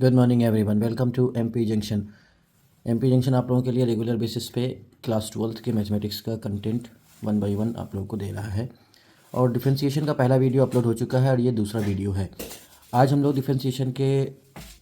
Good morning everyone, welcome to MP junction. MP junction आप लोगों के लिए रेगुलर बेसिस पे क्लास 12th के मैथमेटिक्स का कंटेंट 1 बाय 1 आप लोगों को दे रहा है। और डिफरेंशिएशन का पहला वीडियो अपलोड हो चुका है और ये दूसरा वीडियो है। आज हम लोग डिफरेंशिएशन के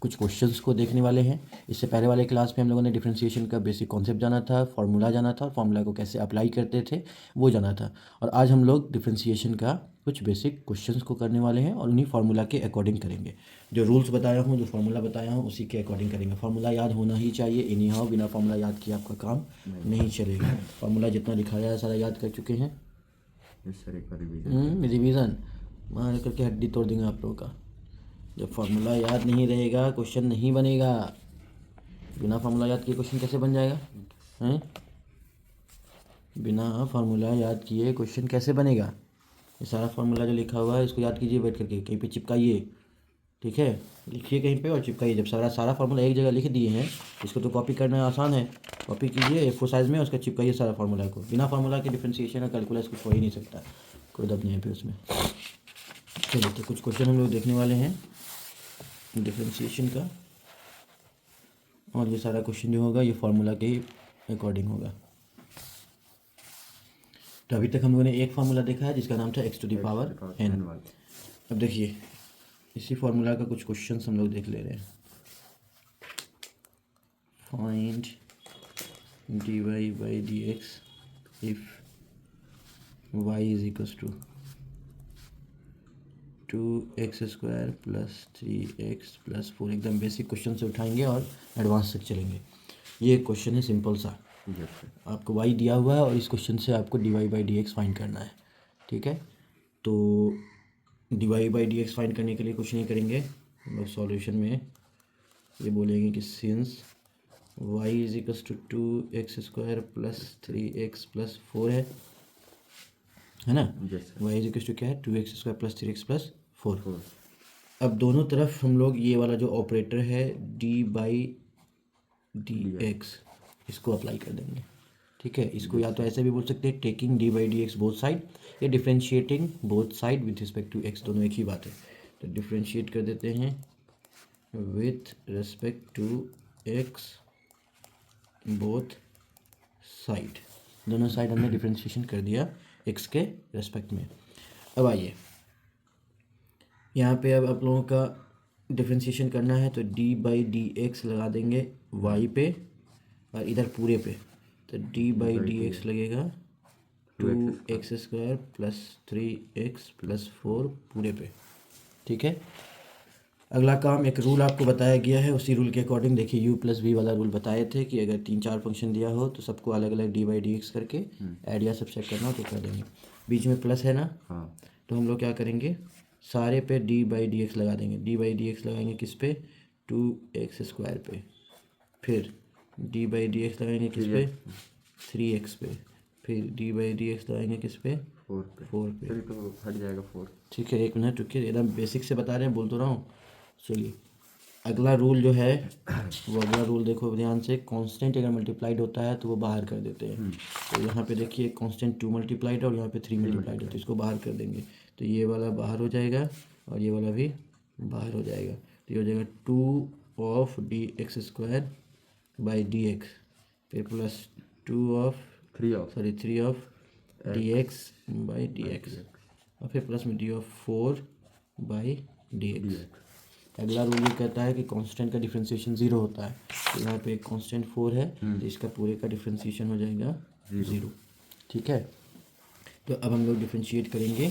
कुछ क्वेश्चंस को देखने वाले हैं। इससे पहले वाले क्लास में हम लोगों ने डिफरेंशिएशन का बेसिक कॉन्सेप्ट जाना था, फार्मूला जाना था और फार्मूला को कैसे अप्लाई करते थे वो जाना था। और आज हम लोग डिफरेंशिएशन का कुछ बेसिक क्वेश्चंस को करने वाले हैं और उन्हीं फार्मूला के अकॉर्डिंग करेंगे। जो रूल्स बताया हूँ, जो फार्मूला बताया हूँ, उसी के अकॉर्डिंग करेंगे। फार्मूला याद होना ही चाहिए, इन्हीं हाउ बिना फार्मूला याद किए आपका काम नहीं चलेगा। फार्मूला जितना दिखाया है सारा याद कर चुके हैं। सर एक बार रिवीजन रिवीजन मार करके हड्डी तोड़ देंगे आप लोगों का। जब फार्मूला याद नहीं रहेगा क्वेश्चन नहीं बनेगा। बिना फार्मूला याद किए क्वेश्चन कैसे बन जाएगा? हैं? बिना फार्मूला याद किए क्वेश्चन कैसे बनेगा? ये सारा फार्मूला जो लिखा हुआ है इसको याद कीजिए, बैठ करके कहीं पे चिपकाइए। ठीक है, लिखिए कहीं पे और चिपकाइए। जब सारा सारा फार्मूला एक जगह लिख दिए हैं, इसको तो कॉपी करना आसान है। कॉपी कीजिए A4 साइज़ में, उसका चिपकाइए सारा फार्मूला को। बिना फार्मूला के डिफरेंशिएशन और कैलकुलस कुछ हो ही नहीं सकता, कोई दब नहीं है फिर उसमें। चलिए, तो कुछ क्वेश्चन हम लोग देखने वाले हैं डिफरेंशिएशन का, और ये सारा क्वेश्चन जो होगा ये फार्मूला के अकॉर्डिंग होगा। तो अभी तक हम लोगों ने एक फार्मूला देखा है जिसका नाम था x to the power n। अब देखिए, इसी फार्मूला का कुछ क्वेश्चन हम लोग देख ले रहे हैं। Find dy by dx if y is equals to 2x square plus 3x plus 4। एकदम बेसिक क्वेश्चन से उठाएंगे और एडवांस तक चलेंगे। ये एक क्वेश्चन है सिंपल सा। आपको y दिया हुआ है और इस क्वेश्चन से आपको dy by dx फाइंड करना है। ठीक है, तो dy by dx फाइंड करने के लिए कुछ नहीं करेंगे हम लोग। सॉल्यूशन में ये बोलेंगे कि since y is equals to 2x square plus 3x plus 4 है ना। y इज इक्वल्स टू क्या है? 2x square plus 3x plus 4। अब दोनों तरफ हम लोग ये वाला जो ऑपरेटर है डी बाई डी एक्स, इसको अप्लाई कर देंगे। ठीक है, इसको या तो ऐसे भी बोल सकते हैं taking d by d x both side, या differentiating both side with respect to x, दोनों एक ही बात है। तो डिफ्रेंशिएट कर देते हैं with respect to x both side. दोनों साइड हमने डिफ्रेंशिएशन कर दिया एक्स के रेस्पेक्ट में। अब आइए यहाँ पे, अब आप लोगों का डिफ्रेंशिएशन करना है तो डी बाई डी एक्स लगा देंगे वाई पे और इधर पूरे पे। तो डी बाई डी एक्स लगेगा 2x square plus 3x plus 4 पूरे पे। ठीक है, अगला काम, एक रूल आपको बताया गया है, उसी रूल के अकॉर्डिंग देखिए। यू प्लस वी वाला रूल बताए थे कि अगर 3-4 फंक्शन दिया हो तो सबको अलग अलग डी बाई डी एक्स करके ऐड या सबसेट करना हो तो कर देंगे। बीच में प्लस है ना, तो हम लोग क्या करेंगे, सारे पे डी बाई डी एक्स लगा देंगे। डी बाई डी एक्स लगाएंगे किस पे? 2x स्क्वायर पे। फिर डी बाई डी एक्स लगाएंगे किस पे? 3x पे। फिर डी बाई डी एक्स लगाएंगे किस पे? 4 पे। फिर तो हट जाएगा 4। ठीक है, एक मिनट रुकिए, एकदम बेसिक से बता रहे हैं, बोल तो रहा हूँ। चलिए, अगला रूल जो है वो अगला रूल देखो ध्यान से। कांस्टेंट अगर मल्टीप्लाइड होता है तो वो बाहर कर देते हैं। तो यहाँ पे देखिए कांस्टेंट 2 मल्टीप्लाइड और यहाँ पे 3 मल्टीप्लाइड है, तो इसको बाहर कर देंगे। तो ये वाला बाहर हो जाएगा और ये वाला भी बाहर हो जाएगा। तो ये हो जाएगा 2 of d x square by d x, फिर plus 3 of d x by d x, और फिर प्लस में d of 4 by d x. अगला रूल ये कहता है कि कांस्टेंट का डिफरेंशिएशन 0 होता है। तो यहाँ पे एक कांस्टेंट 4 है, तो इसका पूरे का डिफरेंशिएशन हो जाएगा 0। ठीक है, तो अब हम लोग डिफरेंशिएट करेंगे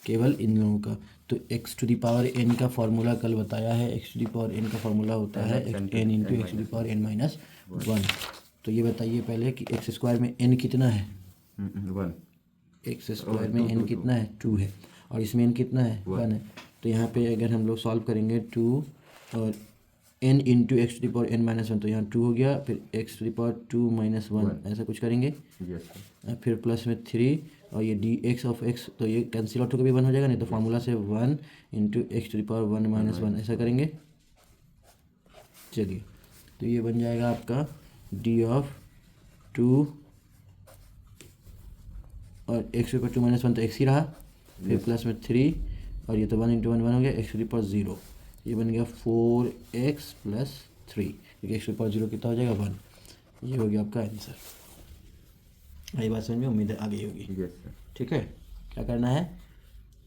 केवल इन लोगों का। तो x to the power n का फार्मूला कल बताया है। x to the power n का फार्मूला होता है n into x to the power n minus 1। तो ये बताइए पहले कि एक्स स्क्वायर में n कितना है? 1। एक्स स्क्वायर में n कितना है? 2 है, और इसमें n कितना है? 1 है। तो यहाँ पे अगर हम लोग सॉल्व करेंगे 2 और n into x to the power n minus 1, तो यहाँ 2 हो गया, फिर x to the power 2 minus 1 ऐसा कुछ करेंगे। फिर प्लस में 3 और ये डी एक्स ऑफ एक्स, तो ये कैंसिल आउट होकर भी 1 हो जाएगा, नहीं तो फार्मूला से 1 into x to the power 1 minus 1 ऐसा करेंगे। चलिए, तो ये बन जाएगा आपका डी ऑफ 2 और एक्स ऊपर 2 माइनस 1 तो एक्स ही रहा, फिर प्लस में 3 और ये तो 1 इंटू 1 1 हो गया, एक्स टू दी पावर 0। ये बन गया 4x प्लस 3, क्योंकि x पावर 0 कितना हो जाएगा 1। ये हो गया आपका आंसर। आई बात समझ में, उम्मीद है आ गई होगी। Yes sir. ठीक है, क्या करना है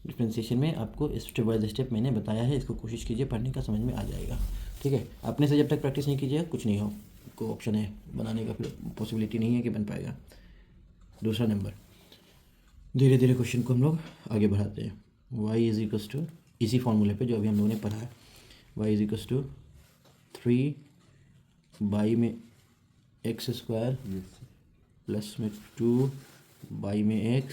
डिफ्रेंशिएशन में आपको स्टेप बाय स्टेप मैंने बताया है, इसको कोशिश कीजिए पढ़ने का, समझ में आ जाएगा। ठीक है, अपने से जब तक प्रैक्टिस नहीं कीजिएगा कुछ नहीं हो, को ऑप्शन है बनाने का, फिर पॉसिबिलिटी नहीं है कि बन पाएगा। दूसरा नंबर, धीरे धीरे क्वेश्चन को हम लोग आगे बढ़ाते हैं। y इज इक्वस टू, इसी फॉर्मूले पे जो अभी हम लोगों ने पढ़ा है, y is equals to 3 by में एक्स स्क्वायर यस प्लस में 2 बाई में x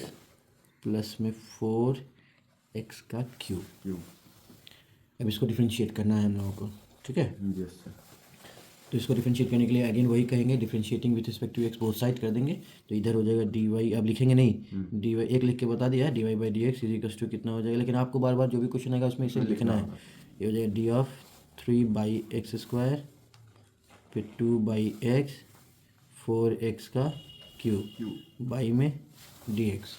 प्लस में 4x का क्यूब। क्यू। अब इसको डिफ्रेंशिएट करना है हम लोगों को। ठीक है, यस सर। तो इसको डिफ्रेंशिएट करने के लिए अगेन वही कहेंगे, differentiating with respect to x both side कर देंगे, तो इधर हो जाएगा डी वाई, अब लिखेंगे नहीं, डी वाई एक लिख के बता दिया है, d y by d x is equal to कितना हो जाएगा, लेकिन आपको बार बार जो भी क्वेश्चन आएगा उसमें इसे लिखना है। ये हो जाएगा d of 3 by x square फिर 2 बाई एक्स 4x का क्यूब बाई में डी एक्स।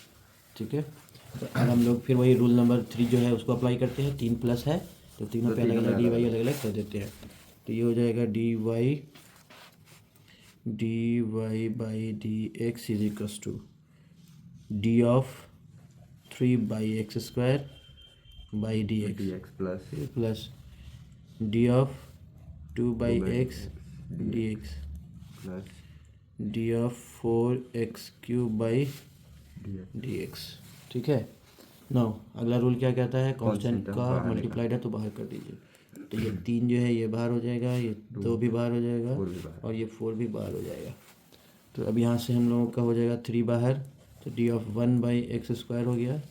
ठीक है, तो अब हम लोग फिर वही रूल नंबर 3 जो है उसको अप्लाई करते हैं। 3 प्लस है तो तीनों पे अलग अलग डी वाई अलग अलग कर देते हैं, तो ये हो जाएगा d y by d x is equals to d of 3 by x square by d x plus plus d of 2 by x d x plus d of 4x cube by d x. ठीक है, now अगला rule क्या कहता है, constant का multiplied है तो बाहर कर दीजिए, तो ये 3 जो है ये बाहर हो जाएगा, ये 2 भी बाहर हो जाएगा और ये 4 भी बाहर हो जाएगा। तो अब यहाँ से हम लोगों का हो जाएगा 3 बाहर, तो D of 1 by x square हो गया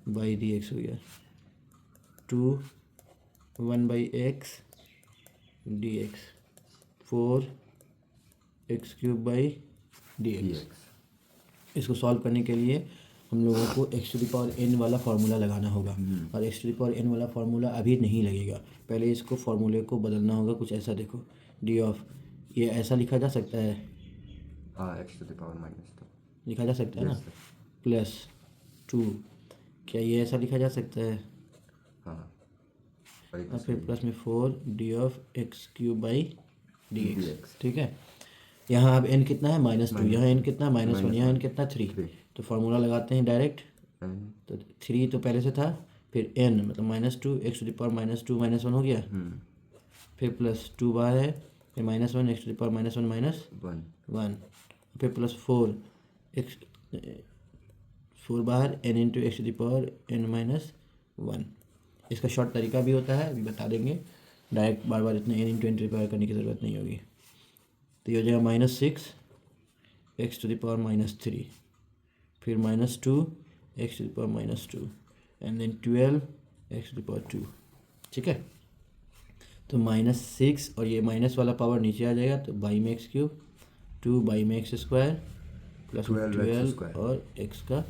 बाई डी एक्स हो गया, 2 1 by x d x 4 x cube by d x. इसको सॉल्व करने के लिए हम लोगों को x to the power n वाला फार्मूला लगाना होगा, और x to the power n वाला फार्मूला अभी नहीं लगेगा, पहले इसको फार्मूले को बदलना होगा कुछ ऐसा। देखो डी ऑफ, ये ऐसा लिखा जा सकता है, हाँ एक्स टू द पावर -2 लिखा जा सकता है ना, प्लस 2, क्या ये ऐसा लिखा जा सकता है, हाँ और फिर प्लस में 4 D of x cube by d x. ठीक है, यहाँ अब n कितना है -2, यहाँ n कितना है -1, यहाँ n कितना 3, तो फार्मूला लगाते हैं डायरेक्ट, तो 3 तो पहले से था, फिर n मतलब -2 एक्स टू द पावर -2 -1 हो गया, फिर प्लस 2 बाहर है, फिर -1 एक्स टू द पावर -1 फिर प्लस 4 एक्स 4 बाहर n into x to the power n-1। इसका शॉर्ट तरीका भी होता है, अभी बता देंगे, डायरेक्ट बार बार इतना n into n to the power करने की ज़रूरत नहीं होगी। तो ये हो जाएगा -6 एक्स टू द पावर -3, फिर -2 x to the power -2 and then 12 x to the power 2। ठीक है, तो -6 और ये माइनस वाला पावर नीचे आ जाएगा, तो बाई में एक्स क्यूब 2 बाई में एक्स स्क्वायर प्लस 12 और एक्स का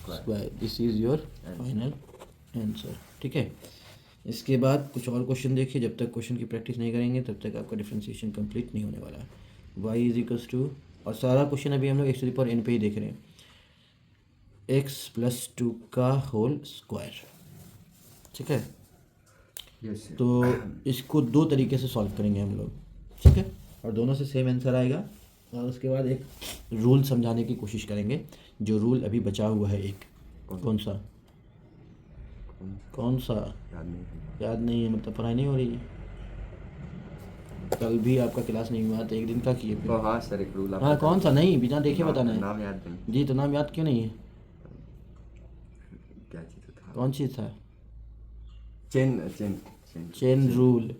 square. This is your final answer. ठीक है, इसके बाद कुछ और क्वेश्चन देखिए, जब तक क्वेश्चन की प्रैक्टिस नहीं करेंगे तब तक आपका डिफ्रेंशिएशन कंप्लीट नहीं होने वाला है। y इज इक्वल्स टू, और सारा क्वेश्चन अभी हम लोग x to the power n पे ही देख रहे हैं, x प्लस 2 का होल स्क्वायर। ठीक है, यस तो इसको 2 तरीके से सॉल्व करेंगे हम लोग। ठीक है, और दोनों से सेम आंसर आएगा, और उसके बाद एक रूल समझाने की कोशिश करेंगे, जो रूल अभी बचा हुआ है एक, कौन सा याद नहीं है, मतलब पढ़ाई नहीं हो रही है, कल भी आपका क्लास नहीं हुआ तो एक दिन का किए फिर। हाँ सर एक रूल हाँ कौन सा, नहीं बिना देखे बताना है। नाम याद नहीं। जी, तो नाम याद क्यों नहीं है, क्या चीज़ था, कौन चीज़ था, चेन रूल,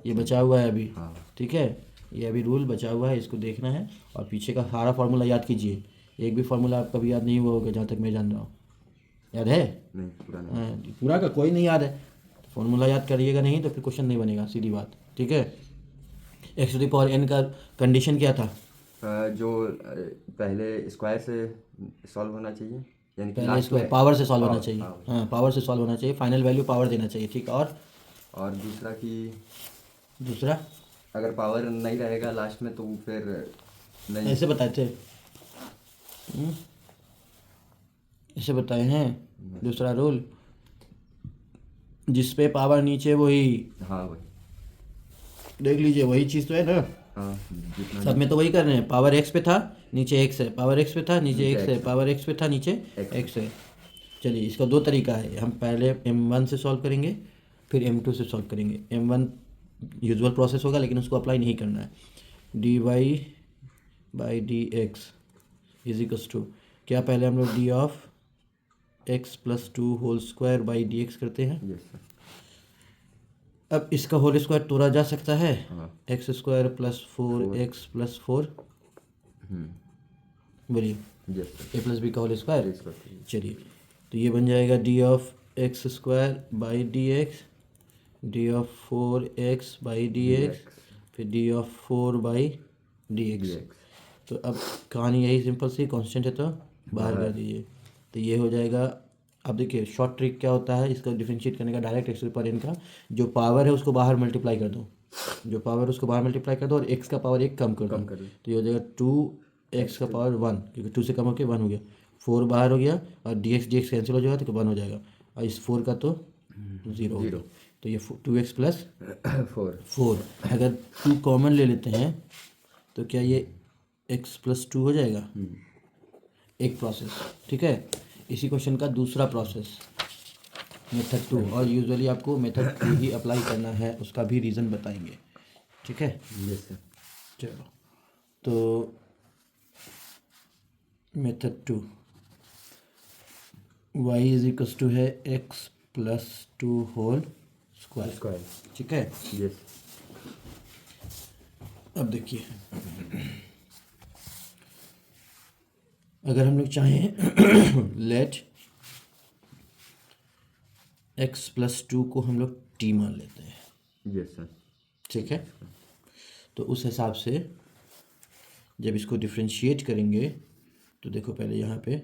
ये बचा हुआ है अभी। हाँ। ठीक है, ये अभी रूल बचा हुआ है, इसको देखना है, और पीछे का सारा फार्मूला याद कीजिए, एक भी फार्मूला आपका भी याद नहीं हुआ होगा जहाँ तक मैं जान रहा हूँ। याद है? नहीं पूरा नहीं। हाँ, पूरा का कोई नहीं याद है, फार्मूला याद करिएगा नहीं तो फिर क्वेश्चन नहीं बनेगा, सीधी बात। ठीक है, x to the power n का कंडीशन क्या था, जो पहले स्क्वायर से सॉल्व होना चाहिए, यानी कि पहले इसको पावर से सॉल्व होना चाहिए। हाँ, पावर से सॉल्व होना चाहिए, फाइनल वैल्यू पावर देना चाहिए। ठीक, और दूसरा कि दूसरा अगर पावर नहीं रहेगा लास्ट में तो फिर नहीं, ऐसे बताए थे, ऐसे बताए हैं। दूसरा रूल, जिस पे पावर नीचे वही, हाँ वही देख लीजिए वही चीज़ तो है ना, हाँ जितना सब में तो वही कर रहे हैं। पावर एक्स पे था, नीचे एक्स है, पावर एक्स पे था, नीचे एक्स है, X पावर एक्स पे था, नीचे एक्स है। चलिए इसका दो तरीका है, हम पहले m1 से सॉल्व करेंगे, फिर m2 से सॉल्व करेंगे। m1 यूजुअल प्रोसेस होगा लेकिन उसको अप्लाई नहीं करना है। dy by d x is equals to क्या, पहले हम लोग d of x plus two whole square by d x करते हैं। Yes sir. अब इसका होल स्क्वायर तोड़ा जा सकता है, हाँ x square plus four x plus four, बोलिए yes sir. A plus B का होल स्क्वायर। इसको चलिए तो ये बन जाएगा d of x square by d x, d of four x by d x, फिर D of four by d x. तो अब कहानी यही सिंपल सी, कांस्टेंट है तो बाहर कर दीजिए, तो ये हो जाएगा। अब देखिए शॉर्ट ट्रिक क्या होता है इसका डिफरेंशिएट करने का, डायरेक्ट एक्स पर एन का जो पावर है उसको बाहर मल्टीप्लाई कर दो, जो पावर है उसको बाहर मल्टीप्लाई कर दो और एक्स का पावर एक कम कर दो, तो ये हो जाएगा टू एक्स का पावर वन, क्योंकि टू से कम होकर वन हो गया, फोर बाहर हो गया और डी एक्स कैंसिल हो जाएगा तो वन हो जाएगा, और इस फोर का तो ज़ीरो हो गया, तो ये टू एक्स प्लस फोर। अगर टू कॉमन ले लेते हैं तो क्या ये एक्स प्लस टू हो जाएगा, एक प्रोसेस। ठीक है, इसी क्वेश्चन का दूसरा प्रोसेस मेथड टू, और यूजुअली आपको मेथड टू ही अप्लाई करना है, उसका भी रीज़न बताएंगे। ठीक है, यस सर। चलो तो method two, y is equals to है x plus two whole square. ठीक है, यस। अब देखिए अगर हम लोग चाहें लेट x प्लस टू को हम लोग t मान लेते हैं। Yes sir. ठीक है, तो उस हिसाब से जब इसको डिफ्रेंशिएट करेंगे तो देखो पहले यहाँ पे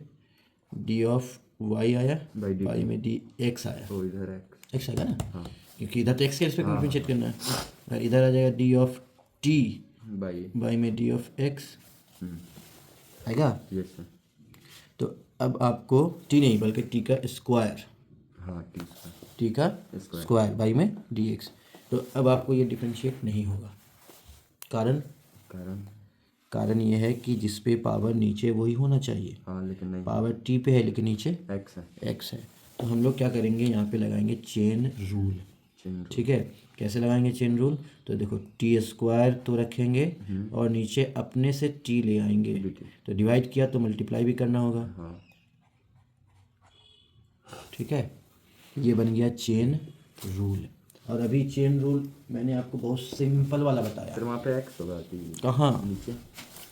d ऑफ y आया, y में d x आया, तो इधर x आएगा ना, हाँ, क्योंकि इधर तो x के रिस्पेक्ट में डिफ्रेंशिएट करना है, और इधर आ जाएगा d ऑफ t y में d ऑफ x आएगा। Yes sir. तो अब आपको t नहीं बल्कि t का स्क्वायर, हाँ t का स्क्वायर बाई में dx, तो अब आपको ये डिफरेंशिएट नहीं होगा। कारण कारण ये है कि जिस पे पावर नीचे वही होना चाहिए, हाँ लेकिन नहीं, पावर t पे है लेकिन नीचे x है। तो हम लोग क्या करेंगे, यहाँ पे लगाएंगे चेन रूल। ठीक है, कैसे लगाएंगे चेन रूल, तो देखो टी स्क्वायर तो रखेंगे और नीचे अपने से टी ले आएंगे, तो डिवाइड किया तो मल्टीप्लाई भी करना होगा। हाँ। ठीक है, ये बन गया चेन रूल। और अभी चेन रूल मैंने आपको बहुत सिंपल वाला बताया। फिर वहाँ पे एक्स होगा कहाँ, नीचे,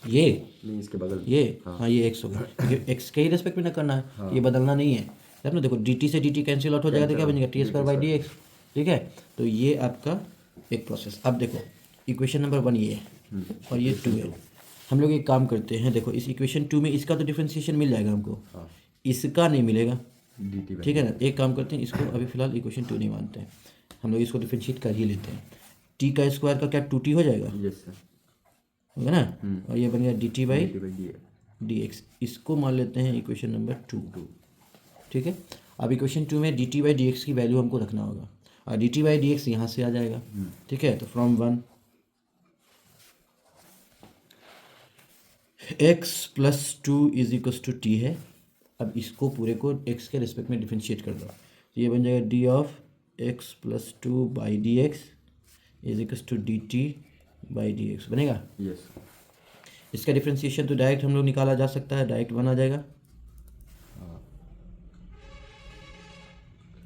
ये नहीं इसके बगल ये हाँ ये एक्स होगा, ये एक्स के ही रेस्पेक्ट में ना करना है, ये बदलना नहीं है। जब ना देखो डी टी से डी टी कैंसिल आउट हो जाएगा तो क्या बनेगा, T square by d x. ठीक है, तो ये आपका एक प्रोसेस। अब देखो इक्वेशन नंबर वन ये है और ये टू है। हम लोग एक काम करते हैं, देखो इस इक्वेशन टू में इसका तो डिफरेंशिएशन मिल जाएगा हमको, इसका नहीं मिलेगा। ठीक है ना, एक काम करते हैं, इसको अभी फिलहाल इक्वेशन टू नहीं मानते हैं, हम लोग इसको डिफरेंशिएट कर ही लेते हैं। टी का स्क्वायर का क्या टू टी हो जाएगा, यस सर, होगा ना, और ये बन गया d t by d x, इसको मान लेते हैं इक्वेशन नंबर टू। ठीक है, अब इक्वेशन टू में d t by d x की वैल्यू हमको रखना होगा, और d t by d x यहाँ से आ जाएगा। ठीक है, तो from one x plus two is equals to t है। अब इसको पूरे को एक्स के रिस्पेक्ट में डिफरेंशिएट कर दो, तो ये बन जाएगा d of x plus two by d x is equals to d t by d x बनेगा। यस। इसका डिफरेंशिएशन तो डायरेक्ट हम लोग निकाला जा सकता है, डायरेक्ट वन आ जाएगा।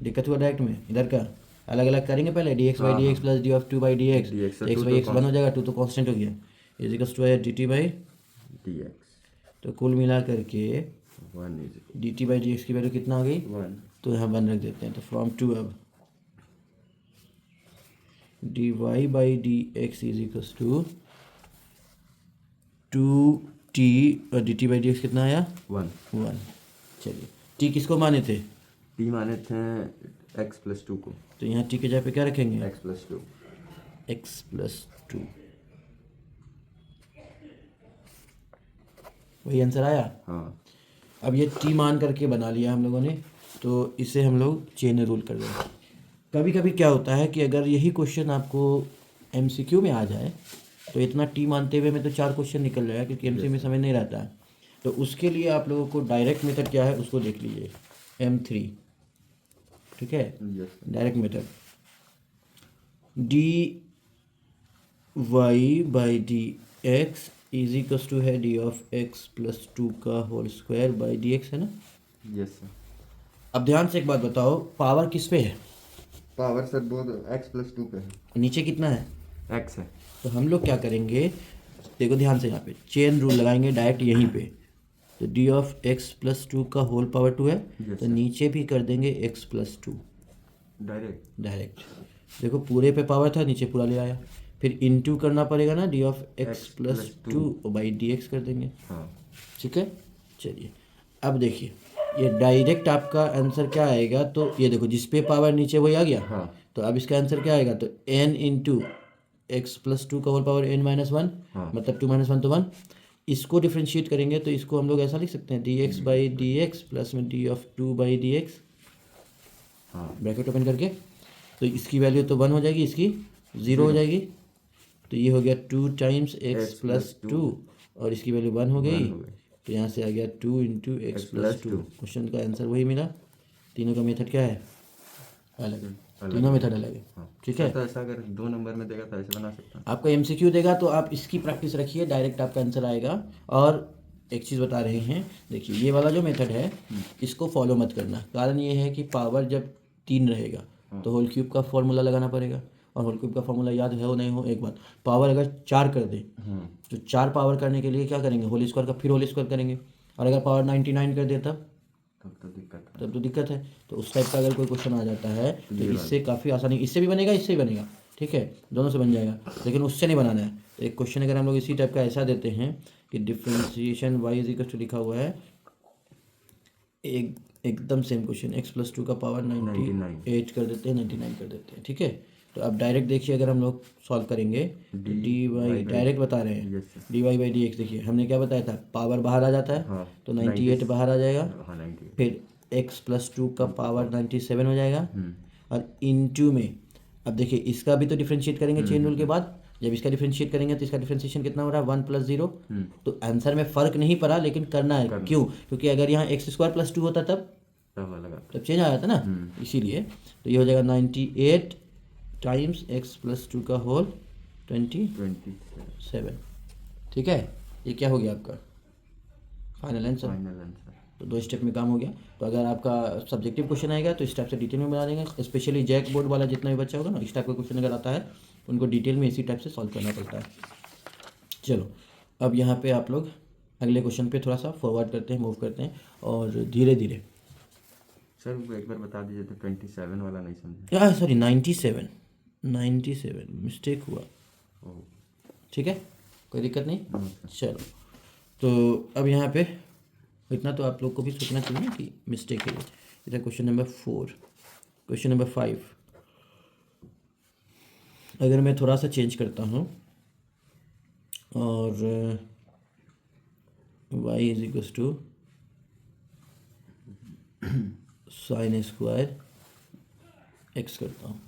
दिक्कत हुआ डायरेक्ट में, इधर का अलग अलग करेंगे पहले, D x by d x plus d of to by d x, x by x one हो जाएगा, टू तो कांस्टेंट हो गया, इज इक्वस टू है D t by d x, तो कुल मिला करके one D t by d x की वैल्यू कितना हो गई, वन, तो यहाँ वन रख देते हैं। तो फ्रॉम टू अब d y by d x is equals to two t, और d t by d x कितना आया, वन। चलिए टी किसको माने थे, टी माने थे एक्स प्लस टू को, तो यहाँ टी के जगह पे क्या रखेंगे, x plus to, x plus to, वही आंसर आया। हाँ। अब ये टी मान करके बना लिया हम लोगों ने, तो इसे हम लोग चेन रूल कर देंगे। कभी कभी क्या होता है कि अगर यही क्वेश्चन आपको MCQ में आ जाए तो इतना टी मानते हुए में तो 4 क्वेश्चन निकल जाएगा, क्योंकि MCQ में समझ नहीं रहता है। तो उसके लिए आप लोगों को डायरेक्ट मेथड क्या है उसको देख लीजिए, M3, ठीक है। Yes sir. Direct method dy by d x is equal to है डी ऑफ x प्लस 2 का whole square by d x, है ना। Yes sir. अब ध्यान से एक बात बताओ, पावर किस पे है? पावर सर वो x+2 पे है। नीचे कितना है? x है। तो हम लोग क्या करेंगे, देखो ध्यान से, यहाँ पे चेन रूल लगाएंगे डायरेक्ट यहीं पे। तो डी ऑफ x प्लस 2 का होल पावर 2 है, Yes, तो sir. नीचे भी कर देंगे x प्लस 2 डायरेक्ट। देखो पूरे पे पावर था, नीचे पूरा ले आया। फिर इनटू करना पड़ेगा ना, D of x X plus plus 2 by d x कर देंगे, हाँ। ठीक है। चलिए अब देखिए, ये डायरेक्ट आपका आंसर क्या आएगा, तो ये देखो जिस पे पावर नीचे वही आ गया। हाँ। तो अब इसका आंसर क्या आएगा, तो n इंटू एक्स प्लस 2 का होल पावर n माइनस 1, हाँ। मतलब 2 माइनस 1 तो 1। इसको डिफ्रेंशिएट करेंगे तो इसको हम लोग ऐसा लिख सकते हैं, d x by d x plus में d of 2 by d x, हाँ। ब्रैकेट ओपन करके। तो इसकी वैल्यू तो 1 हो जाएगी, इसकी 0 हो जाएगी। तो ये हो गया 2 टाइम्स एक्स प्लस 2 और इसकी वैल्यू 1 हो गई। तो यहाँ से आ गया 2 इंटू एक्स प्लस 2। क्वेश्चन का आंसर वही मिला। तीनों का मेथड क्या है, अलग है, तीनों मेथड अलग है, ठीक है। तो ऐसा अगर 2 नंबर में देगा तो ऐसे बना सकता हूँ। आपको MCQ देगा तो आप इसकी प्रैक्टिस रखिए, डायरेक्ट आपका आंसर आएगा। और एक चीज़ बता रहे हैं, देखिए ये वाला जो मेथड है इसको फॉलो मत करना। कारण ये है कि पावर जब 3 रहेगा तो होल क्यूब का फॉर्मूला लगाना पड़ेगा, और होल क्यूब का फॉर्मूला याद है हो नहीं हो एक बात। पावर अगर 4 कर दे तो 4 पावर करने के लिए क्या करेंगे, होल स्क्वायर का फिर होल स्क्वायर करेंगे। और अगर पावर 99 कर दे तब तो दिक्कत है। तब तो दिक्कत है। तो उस टाइप का अगर कोई क्वेश्चन आ जाता है तो इससे काफ़ी आसानी, इससे भी बनेगा इससे भी बनेगा, ठीक है, दोनों से बन जाएगा, लेकिन उससे नहीं बनाना है। तो एक क्वेश्चन अगर हम लोग इसी टाइप का ऐसा देते हैं कि differentiation y is equal to लिखा हुआ है, एकदम सेम क्वेश्चन, x प्लस 2 का पावर 98 कर देते हैं, 99 कर देते हैं, ठीक है। तो अब डायरेक्ट देखिए, अगर हम लोग सॉल्व करेंगे डी वाई, डायरेक्ट बता रहे हैं, d y by d x. देखिए हमने क्या बताया था, पावर बाहर आ जाता है तो 98 बाहर आ जाएगा, फिर x प्लस 2 का पावर 97 हो जाएगा, और इनटू में अब देखिए इसका भी तो डिफ्रेंशिएट करेंगे चेन रूल के बाद। जब इसका डिफ्रेंशिएट करेंगे तो इसका डिफ्रेंशिएशन कितना हो रहा है, 1 प्लस 0। तो आंसर में फ़र्क नहीं पड़ा, लेकिन करना है, क्यों, क्योंकि अगर यहाँ एक्स स्क्वायर प्लस 2 होता तब चेंज आ जाता ना, इसीलिए। तो ये हो जाएगा 98 टाइम्स एक्स प्लस 2 का होल 27, ठीक है। ये क्या हो गया आपका फाइनल आंसर। तो 2 स्टेप में काम हो गया। तो अगर आपका सब्जेक्टिव क्वेश्चन आएगा तो इस टाइप से डिटेल में बना देंगे। स्पेशली जैक बोर्ड वाला जितना भी बच्चा होगा ना, इस टाइप का क्वेश्चन अगर आता है तो उनको डिटेल में इसी टाइप से सॉल्व करना पड़ता है। चलो अब यहाँ पे आप लोग अगले क्वेश्चन पे थोड़ा सा फॉरवर्ड करते हैं, मूव करते हैं, और धीरे धीरे। सर वो एक बार बता दीजिए, तो 27 वाला नहीं समझा। क्या, सॉरी 97 मिस्टेक हुआ, ठीक है, कोई दिक्कत नहीं। चलो तो अब यहाँ पे इतना तो आप लोग को भी सोचना चाहिए ना कि मिस्टेक है। इधर क्वेश्चन नंबर 4, क्वेश्चन नंबर 5 अगर मैं थोड़ा सा चेंज करता हूँ, और y is equals to sine square x करता हूँ,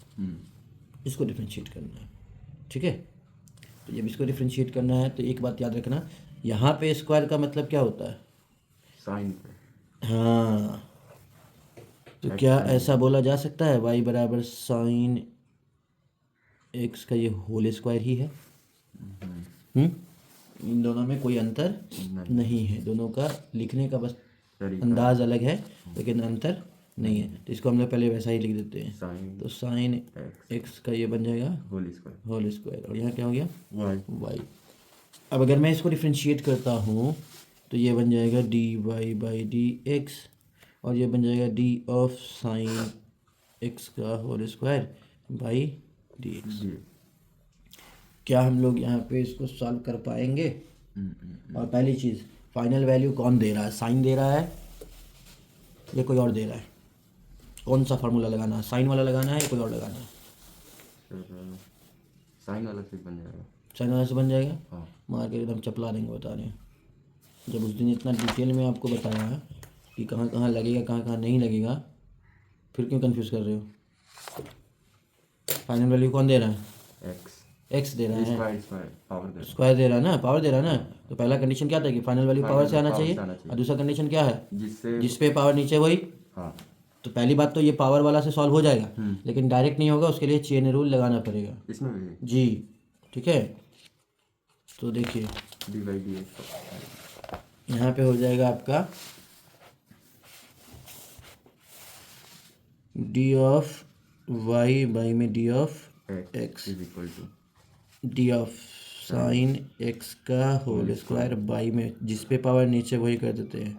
इसको डिफ्रेंशिएट करना है, ठीक है। तो जब इसको डिफ्रेंशिएट करना है तो एक बात याद रखना, यहाँ पे स्क्वायर का मतलब क्या होता है, साइन पे। हाँ। तो क्या ऐसा बोला जा सकता है y बराबर साइन x का ये होल स्क्वायर ही है? इन दोनों में कोई अंतर नहीं है, दोनों का लिखने का बस अंदाज अलग है, लेकिन अंतर नहीं है। तो इसको हम लोग पहले वैसा ही लिख देते हैं। तो साइन x का ये बन जाएगा होल स्क्वायर, और यहाँ क्या हो गया y। अब अगर मैं इसको डिफ्रेंशिएट करता हूँ तो ये बन जाएगा dy बाई डी एक्स, और ये बन जाएगा डी ऑफ साइन x का whole square by d x. क्या हम लोग यहाँ पे इसको सॉल्व कर पाएंगे? और पहली चीज़, फाइनल वैल्यू कौन दे रहा है, साइन दे रहा है या कोई और दे रहा है? कौन सा फार्मूला लगाना है, साइन वाला लगाना है या कोई और लगाना है? साइन वाला से बन जाएगा, साइन वाला से बन जाएगा। हाँ। मार के एकदम चपला देंगे, बता रहे हैं। जब उस दिन इतना डिटेल में आपको बताया कि कहाँ कहाँ लगेगा कहाँ कहाँ नहीं लगेगा, फिर क्यों कंफ्यूज कर रहे हो? फाइनल वैल्यू कौन दे रहा है? एक्स दे रहा है, स्क्वायर स्क्वायर पावर दे रहा स्क्वायर दे रहा है ना, पावर दे रहा है ना, तो पहला कंडीशन क्या था कि फाइनल वैल्यू पावर से आना चाहिए, और दूसरा कंडीशन क्या है, है जिससे जिस पे पावर नीचे वही। हाँ तो पहली बात तो ये पावर वाला से सॉल्व हो जाएगा, लेकिन डायरेक्ट नहीं होगा, उसके लिए चेन रूल लगाना पड़ेगा इसमें भी जी। ठीक है, तो देखिए डी बाई डी एक्स यहाँ पे हो जाएगा आपका डी ऑफ वाई बाई में d of x, is equal to d of sine x का होल स्क्वायर बाई में जिस पे पावर नीचे वही कर देते हैं।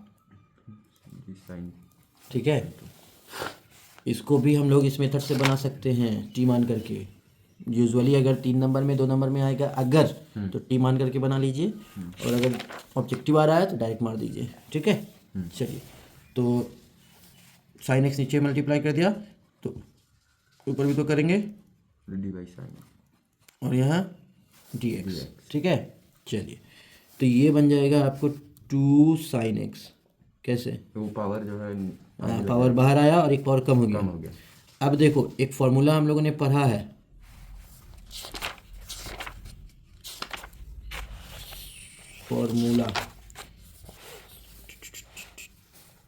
D sine. ठीक है, इसको भी हम लोग इस मेथड से बना सकते हैं टी मान करके। यूजुअली अगर 3 नंबर में 2 नंबर में आएगा अगर, तो टी मान करके बना लीजिए, और अगर ऑब्जेक्टिव आ रहा है तो डायरेक्ट मार दीजिए। ठीक है, चलिए, तो साइन एक्स नीचे मल्टीप्लाई कर दिया तो ऊपर भी तो करेंगे, डी बाई साइन और यहाँ डी एक्स। ठीक है, चलिए, तो ये बन जाएगा आपको 2 साइन एक्स। कैसे, तो वो पावर जो है हाँ, पावर बाहर आया और एक पावर कम हो गया। कम हो गया। अब देखो एक फॉर्मूला हम लोगों ने पढ़ा है, फॉर्मूला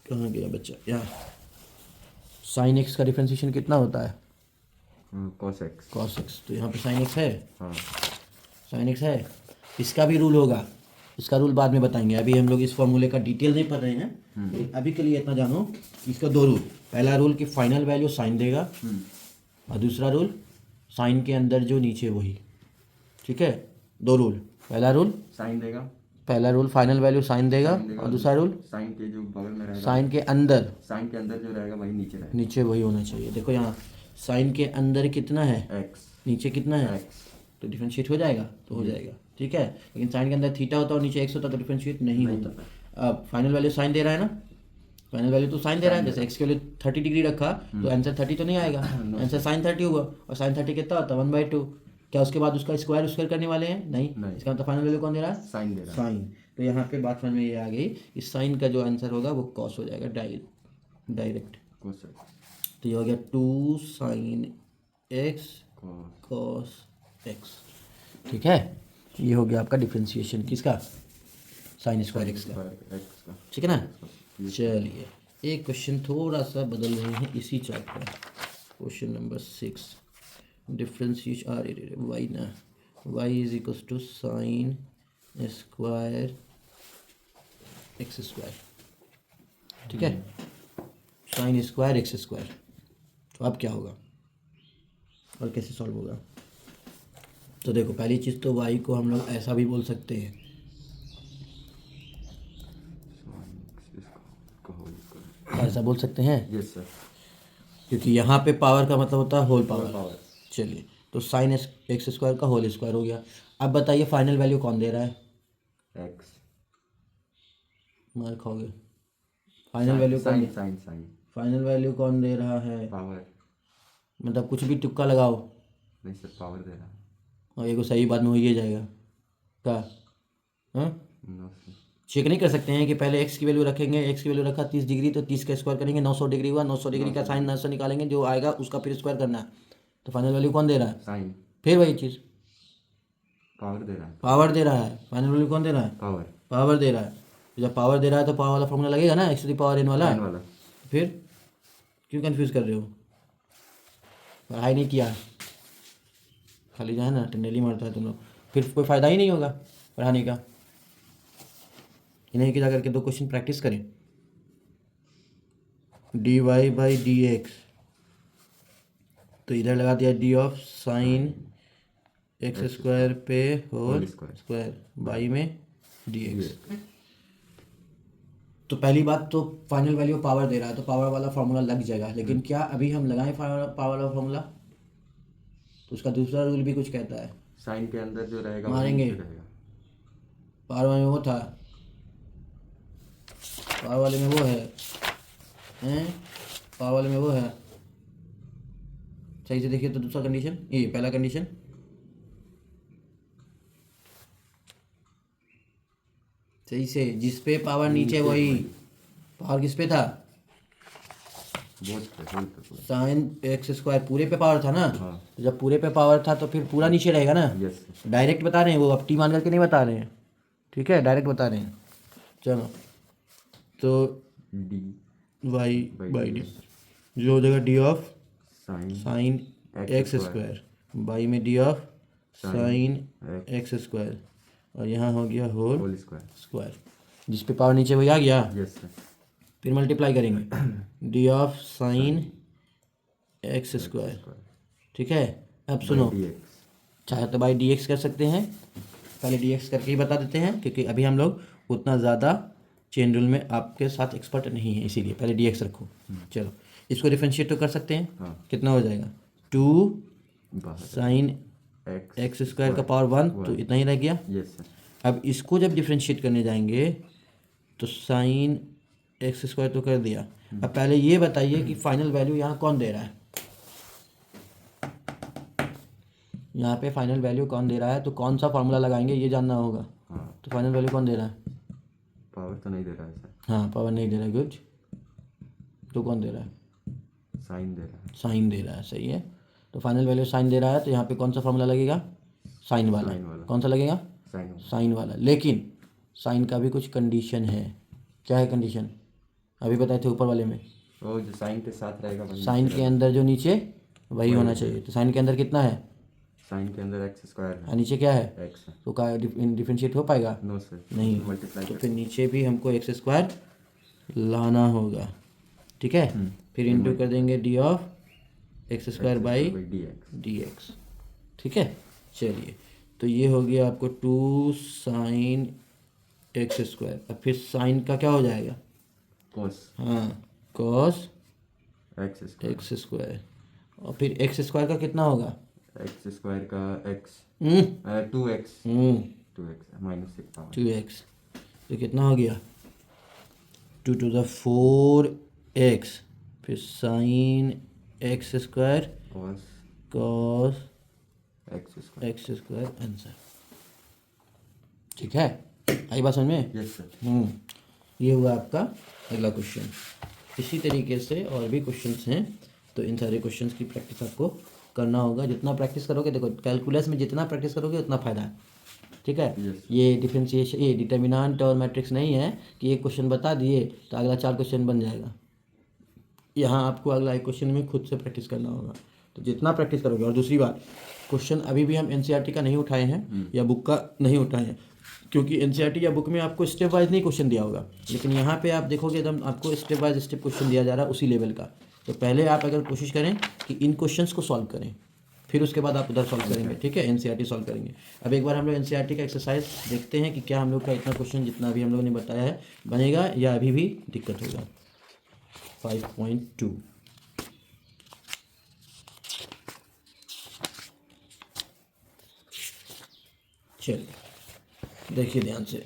कहाँ गया बच्चा, यहाँ साइन एक्स का डिफरेंशिएशन कितना होता है, कॉस एक्स। Cos x. तो यहाँ पे साइन एक्स है, हाँ साइन एक्स है, इसका भी रूल होगा, इसका रूल बाद में बताएंगे, अभी हम लोग इस फॉर्मूले का डिटेल नहीं पढ़ रहे हैं, लेकिन अभी के लिए इतना जानो कि इसका 2 रूल, पहला रूल कि फाइनल वैल्यू साइन देगा, और दूसरा रूल साइन के अंदर जो नीचे वही। ठीक है, 2 रूल, पहला रूल साइन देगा, पहला रूल फाइनल वैल्यू साइन देगा, और दूसरा रूल साइन के जो बगल में रहेगा, साइन के अंदर जो रहेगा वही नीचे रहेगा, नीचे वही होना चाहिए। देखो यहाँ साइन के अंदर कितना है, एक्स नीचे कितना है, एक्स। तो डिफरेंशिएट हो जाएगा, तो हो जाएगा। ठीक है, लेकिन साइन के अंदर थीटा होता और नीचे एक्स होता तो डिफरेंशिएट नहीं होता। अब फाइनल वैल्यू साइन दे रहा है ना, फाइनल वैल्यू तो साइन दे रहा है, जैसे एक्स के वैल्यू 30 डिग्री रखा तो आंसर 30 तो नहीं आएगा, आंसर साइन 30 हुआ, और साइन 30 कितना होता है 1/2। क्या उसके बाद उसका स्क्वायर करने वाले हैं, नहीं। इसका मतलब फाइनल वैल्यू कौन दे रहा है, साइन दे रहा है। साइन। तो यहाँ पे बात समझ में ये आ गई, इस साइन का जो आंसर होगा वो कॉस हो जाएगा, डायरेक्ट। कॉस तो ये हो गया 2 sine x cos cos x. ठीक है, ये हो गया आपका डिफरेंशिएशन किसका, साइन स्क्वायर एक्स का। एक्स का। ठीक है ना, चलिए एक क्वेश्चन थोड़ा सा बदल रहे हैं इसी चार्ट का, क्वेश्चन नंबर 6, डिफरेंशिएशन वाई ना, y is equal to sine square x square. ठीक है, साइन स्क्वायर एक्स स्क्वायर, तो अब क्या होगा और कैसे सॉल्व होगा। तो देखो पहली चीज़ तो y को हम लोग ऐसा भी बोल सकते हैं, ऐसा बोल सकते हैं, यस सर, क्योंकि यहाँ पे पावर का मतलब होता है होल पावर। पावर। चलिए, तो साइन एक्स स्क्वायर का होल स्क्वायर हो गया। अब बताइए फाइनल वैल्यू कौन दे रहा है, एक्स। मार खाओगे, फाइनल वैल्यू कौन, sine sine sine final value कौन दे रहा है, पावर। मतलब कुछ भी तुक्का लगाओ, नहीं सर, पावर दे रहा है। और ये को सही बाद में हो ही जाएगा क्या, हाँ। नो सर, चेक नहीं कर सकते हैं कि पहले एक्स की वैल्यू रखेंगे, एक्स की वैल्यू रखा 30 डिग्री तो 30 का स्क्वायर करेंगे, 900 डिग्री हुआ, 900 डिग्री का साइन 900 निकालेंगे, जो आएगा उसका फिर स्क्वायर करना है। तो फाइनल वैल्यू कौन दे रहा है, साइन। फिर वही चीज़, पावर दे रहा है। पावर दे रहा है। फाइनल वैल्यू कौन दे रहा है, पावर। पावर दे रहा है। तो जब पावर दे रहा है तो पावर वाला फॉर्मूला लगेगा ना, x to the power n वाला। साइन वाला। फिर क्यों कंफ्यूज कर रहे हो, पढ़ाई नहीं किया, खाली जो है ना टंडेली मारता है तुम लोग, फिर कोई फ़ायदा ही नहीं होगा पढ़ाने का। इन्हें कि जा करके 2 क्वेश्चन प्रैक्टिस करें, d y by d x, तो इधर लगा दिया d of sine x square पे होल स्क्वायर बाई में डी एक्स। तो पहली बात तो फाइनल वैल्यू पावर दे रहा है तो पावर वाला फार्मूला लग जाएगा, लेकिन क्या अभी हम लगाएं पावर वाला फार्मूला, तो उसका दूसरा रूल भी कुछ कहता है, साइन के अंदर जो रहेगा मारेंगे। वो रहेगा। पावर में वो था, पावर वाले में वो है, हैं पावर वाले में वो है। सही से देखिए तो दूसरा कंडीशन, ये पहला कंडीशन, सही से जिस पे पावर नीचे वही, पावर किस पे था, बोथ साइन एक्स स्क्वायर पूरे पे पावर था ना, हाँ। तो जब पूरे पे पावर था तो फिर पूरा नीचे रहेगा ना। Yes sir. डायरेक्ट बता रहे हैं, वो अब टी मान करके नहीं बता रहे हैं, ठीक है, डायरेक्ट बता रहे हैं। चलो तो d y by by d d जो हो जाएगा d of sine sine x square by में d of sine x square, और यहाँ हो गया होल होल स्क्वायर। स्क्वायर, जिस पे पावर नीचे वही आ गया। Yes sir. फिर मल्टीप्लाई करेंगे D of sine x square, ठीक है। अब सुनो, डी एक्स। चाहे तो बाई डी एक्स कर सकते हैं, पहले डी एक्स करके ही बता देते हैं क्योंकि अभी हम लोग उतना ज़्यादा चेन रूल में आपके साथ एक्सपर्ट नहीं है, इसीलिए पहले डी एक्स रखो। चलो इसको डिफरेंशिएट तो कर सकते हैं। हाँ। कितना हो जाएगा, 2 बाहर साइन एक्स स्क्वायर का पावर 1, तो इतना ही रह गया। Yes sir. अब इसको जब डिफरेंशिएट करने जाएंगे तो साइन एक्स स्क्वायर तो कर दिया। अब पहले ये बताइए कि फाइनल वैल्यू यहाँ कौन दे रहा है, यहाँ पे फाइनल वैल्यू कौन दे रहा है, तो कौन सा फार्मूला लगाएंगे ये जानना होगा। हाँ। तो फाइनल वैल्यू कौन दे रहा है, पावर तो नहीं दे रहा है सर, हाँ पावर नहीं दे रहा है, गुड। तो कौन दे रहा है, साइन दे रहा है। साइन दे रहा है, सही है। तो फाइनल वैल्यू साइन दे रहा है, तो यहाँ पे कौन सा फार्मूला लगेगा, साइन वाला। साइन वाला। कौन सा लगेगा, साइन वाला। साइन वाला। लेकिन साइन का भी कुछ कंडीशन है। क्या है कंडीशन, अभी बताए थे ऊपर वाले में, वो जो साइन के साथ रहेगा वही साइन के अंदर जो नीचे वही होना चाहिए। तो साइन के अंदर कितना है, साइन के अंदर एक्स स्क्वायर है, और नीचे क्या है, एक्स है। तो का डिफरेंशिएट हो पाएगा, नो सर, नहीं। मल्टीप्लाई तो फिर नीचे भी हमको एक्स स्क्वायर लाना होगा, ठीक है। फिर इंटू कर देंगे D of x square by d x. D x, ठीक है। चलिए तो ये हो गया आपको 2 साइन एक्स स्क्वायर। अब फिर साइन का क्या हो जाएगा, कोस हाँ cos x square. X square, और फिर एक्स स्क्वायर का कितना होगा, एक्स स्क्वायर का x 2x 2x minus 6 power 2x, तो कितना हो गया 2 to the 4x, फिर साइन एक्स स्क्वायर कोस cos x square. X square answer, ठीक है। आई बात समझ में। Yes sir. ये हुआ आपका अगला क्वेश्चन। इसी तरीके से और भी क्वेश्चंस हैं, तो इन सारे क्वेश्चंस की प्रैक्टिस आपको करना होगा। जितना प्रैक्टिस करोगे, देखो कैलकुलस में जितना प्रैक्टिस करोगे उतना फ़ायदा है, ठीक है। Yes. ये डिफरेंशिएशन, ये डिटर्मिनेंट और मैट्रिक्स नहीं है कि एक क्वेश्चन बता दिए तो अगला 4 क्वेश्चन बन जाएगा। यहाँ आपको अगला एक क्वेश्चन में खुद से प्रैक्टिस करना होगा। तो जितना प्रैक्टिस करोगे, और दूसरी बात, क्वेश्चन अभी भी हम एनसीईआरटी का नहीं उठाए हैं या बुक का नहीं उठाए हैं, क्योंकि एनसीईआरटी या बुक में आपको स्टेप वाइज नहीं क्वेश्चन दिया होगा, लेकिन यहाँ पे आप देखोगे एकदम आपको स्टेप बाय स्टेप क्वेश्चन दिया जा रहा है उसी लेवल का। तो पहले आप अगर कोशिश करें कि इन क्वेश्चंस को सॉल्व करें, फिर उसके बाद आप उधर सॉल्व करेंगे, ठीक है, एनसीईआरटी सॉल्व करेंगे। अब एक बार हम लोग एनसीईआरटी का एक्सरसाइज देखते हैं कि क्या हम लोग का इतना क्वेश्चन जितना अभी हम लोगों ने बताया है बनेगा या अभी भी दिक्कत होगा। 5.2 चलिए देखिए ध्यान से,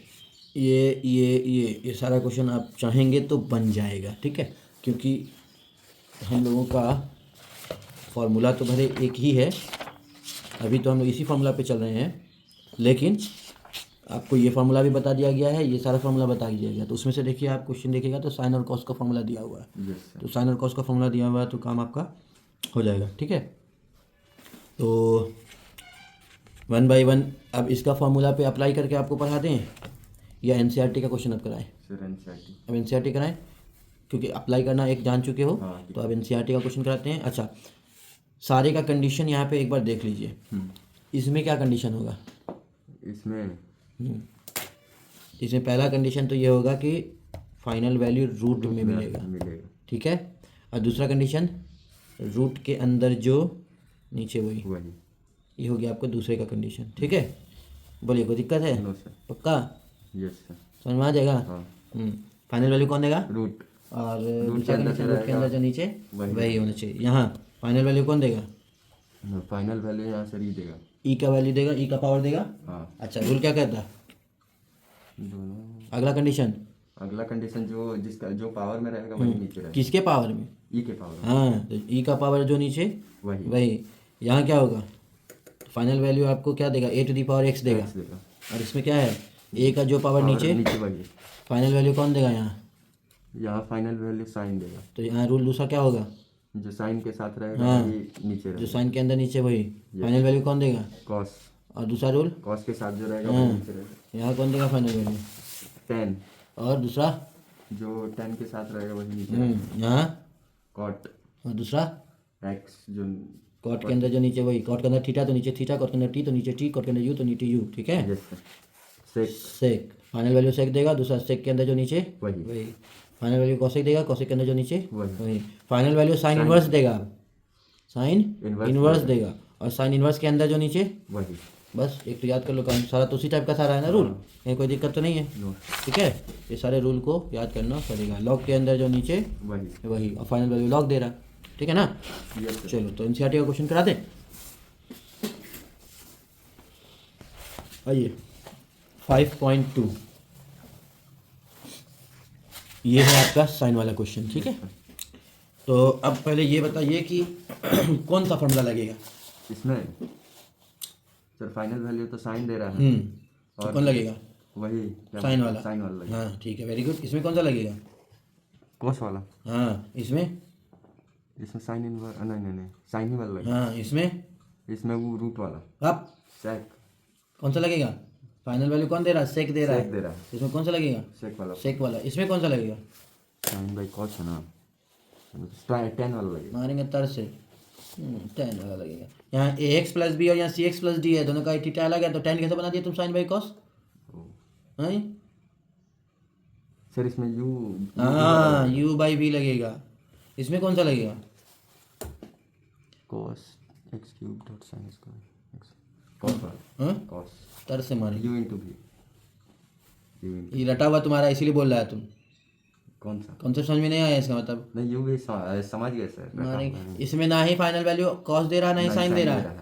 ये सारा क्वेश्चन आप चाहेंगे तो बन जाएगा, ठीक है, क्योंकि हम लोगों का फॉर्मूला तो भले एक ही है, अभी तो हम लोग इसी फार्मूला पे चल रहे हैं, लेकिन आपको ये फार्मूला भी बता दिया गया है, ये सारा फार्मूला बता दिया गया। तो उसमें से देखिए, आप क्वेश्चन देखिएगा तो साइन और कॉस का फार्मूला दिया हुआ है। तो साइन और कॉस का फार्मूला दिया हुआ है तो काम आपका हो जाएगा, ठीक है। तो 1 by 1 अब इसका फार्मूला पे अप्लाई करके आपको पढ़ा दें या एनसीईआरटी का क्वेश्चन अब कराएं। Sir NCERT. अब एनसीईआरटी कराएं, क्योंकि अप्लाई करना एक जान चुके हो। हाँ, तो अब एनसीईआरटी का क्वेश्चन कराते हैं। अच्छा, सारे का कंडीशन यहाँ पे एक बार देख लीजिए। इसमें क्या कंडीशन होगा, इसमें इसमें पहला कंडीशन तो ये होगा कि फाइनल वैल्यू रूट में मिलेगा, ठीक है। और दूसरा कंडीशन, रूट के अंदर जो नीचे वही, ये हो गया आपको दूसरे का कंडीशन, ठीक है। बोलिए कोई दिक्कत है, पक्का, यस सर, समझ में आ जाएगा। फाइनल वैल्यू कौन देगा, रूट, और दूसरा कंडीशन रूट के अंदर जो नीचे वही होना चाहिए। यहाँ फाइनल वैल्यू कौन देगा, फाइनल वैल्यू यहाँ सर ई देगा, ई का वैल्यू देगा, ई का पावर देगा। हाँ। अच्छा, रूल क्या कहता है, दोनों। अगला कंडीशन, अगला कंडीशन जो जिसका जो पावर में रहेगा वही नीचे रहेगा, किसके पावर में, ई के पावर में। हाँ, तो ई का पावर जो नीचे वही वही। यहाँ क्या होगा, फाइनल वैल्यू आपको क्या देगा, ए टू दी पावर एक्स देगा। और इसमें क्या है, ए का जो पावर नीचे नीचे वही, फाइनल वैल्यू कौन देगा यहाँ, यहाँ फाइनल वैल्यू साइन देगा, तो यहाँ रूल दूसरा क्या होगा, जो साइन के साथ रहेगा हाँ। वही नीचे जो रहेगा। साइन के अंदर नीचे वही फाइनल वैल्यू कौन देगा, कॉस, और दूसरा रूल कॉस के साथ जो रहेगा वही नीचे रहेगा। यहाँ कौन देगा फाइनल वैल्यू, टेन, और दूसरा जो टेन के साथ रहेगा वही नीचे रहेगा। यहाँ, कॉट, और दूसरा एक्स जो कॉट के अंदर जो नीचे वही, कॉट के अंदर थीटा तो नीचे थीटा, कॉट के अंदर टी तो नीचे टी, कॉट के अंदर यू तो नीचे यू, ठीक है। Yes sir. Sec, sec final value sec देगा, दूसरा सेक के अंदर जो नीचे वही वही फाइनल वैल्यू कॉसेक देगा, कॉसेक के अंदर जो नीचे वही। वही फाइनल वैल्यू साइन इनवर्स देगा, साइन Inverse इनवर्स देगा, और साइन इनवर्स के अंदर जो नीचे वही। बस एक तो याद कर लो, काम सारा तो उसी टाइप का सारा है ना रूल, कहीं कोई दिक्कत तो नहीं है, नो, ठीक है। ये सारे रूल को याद करना पड़ेगा, लॉग के अंदर जो नीचे वही। वही, और फाइनल वैल्यू लॉग दे रहा, ठीक है ना। Yes sir. चलो तो एनसीईआरटी का क्वेश्चन करा दें। आइए 5.2, ये है आपका साइन वाला क्वेश्चन, ठीक है। तो अब पहले ये बताइए कि कौन सा फॉर्मूला लगेगा इसमें सर फाइनल वैल्यू तो साइन दे रहा है, तो कौन लगेगा, वही साइन वाला, साइन वाला लगेगा। हाँ ठीक है, वेरी गुड। इसमें कौन सा लगेगा, कॉस वाला, हाँ इसमें, इसमें साइन इनवर्स, नहीं नहीं नहीं, साइन ही वाला लगेगा। हाँ इसमें, इसमें वो रूट वाला, अब सेक, कौन सा लगेगा, फाइनल वैल्यू कौन दे रहा है, सेक दे रहा सेक है, दे रहा है, इसमें कौन सा लगेगा, सेक वाला, सेक वाला। इसमें कौन सा लगेगा, साइन बाई कॉस है ना, टेन वाला लगेगा। मारेंगे तर से, 10 वाला लगेगा। यहाँ ए एक्स प्लस बी और यहाँ सी एक्स प्लस डी है, दोनों का थीटा अलग है, तो 10 कैसे बना दिया तुम साइन बाई कॉस, हाँ सर इसमें यू, हाँ यू बाई बी लगेगा। इसमें कौन सा लगेगा, cos x cube dot sign square x, cos वाला, हाँ कॉस तर से मारेंगे, यू इंटू भी, यू इंटू, ये रटा हुआ तुम्हारा इसीलिए बोल रहा है तुम, कौन सा, कॉन्सेप्ट समझ में नहीं आया इसका मतलब, नहीं यू भी समझ गए सर, मारेंगे। इसमें ना ही फाइनल वैल्यू कॉस दे रहा, ना ही साइन दे रहा है,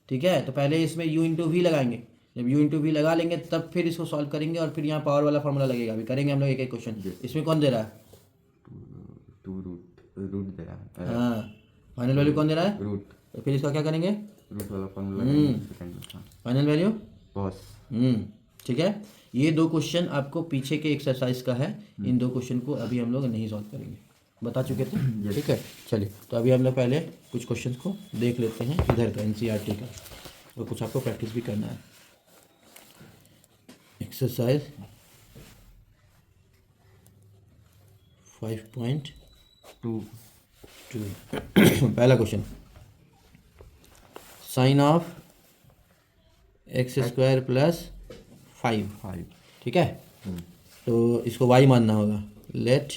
ठीक है। तो पहले इसमें u इंटू वी लगाएंगे, जब u इंटू वी लगा लेंगे तब फिर इसको सॉल्व करेंगे, और फिर यहाँ पावर वाला फॉर्मूला लगेगा, अभी करेंगे हम लोग एक एक क्वेश्चन। इसमें कौन दे रहा है, टू रूट दे रहा है, हाँ फाइनल वैल्यू कौन दे रहा है, रूट, तो फिर इसका क्या करेंगे, रूट वाला फॉर्मूला सेकंड में, फाइनल वैल्यू, कॉस। ठीक है। ये दो क्वेश्चन आपको पीछे के एक्सरसाइज का है, इन दो क्वेश्चन को अभी हम लोग नहीं सॉल्व करेंगे, बता चुके थे, ठीक है। चलिए तो अभी हम लोग पहले कुछ क्वेश्चंस को देख लेते हैं इधर का एनसीईआरटी का, और कुछ आपको प्रैक्टिस भी करना है। एक्सरसाइज 5.2 पहला question, sine of x square plus 5, ठीक है। तो इसको y मानना होगा, let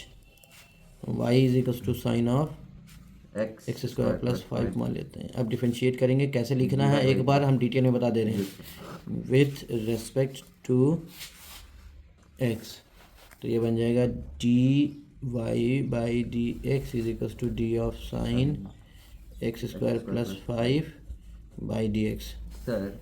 y is equal to sine of x square plus 5 मान लेते हैं। अब डिफरेंशिएट करेंगे, कैसे लिखना है एक बार हम डिटेल में बता दे रहे हैं, विथ रिस्पेक्ट टू x, तो ये बन जाएगा dy by d x is equal to d of sine x square plus 5 by d x. Sir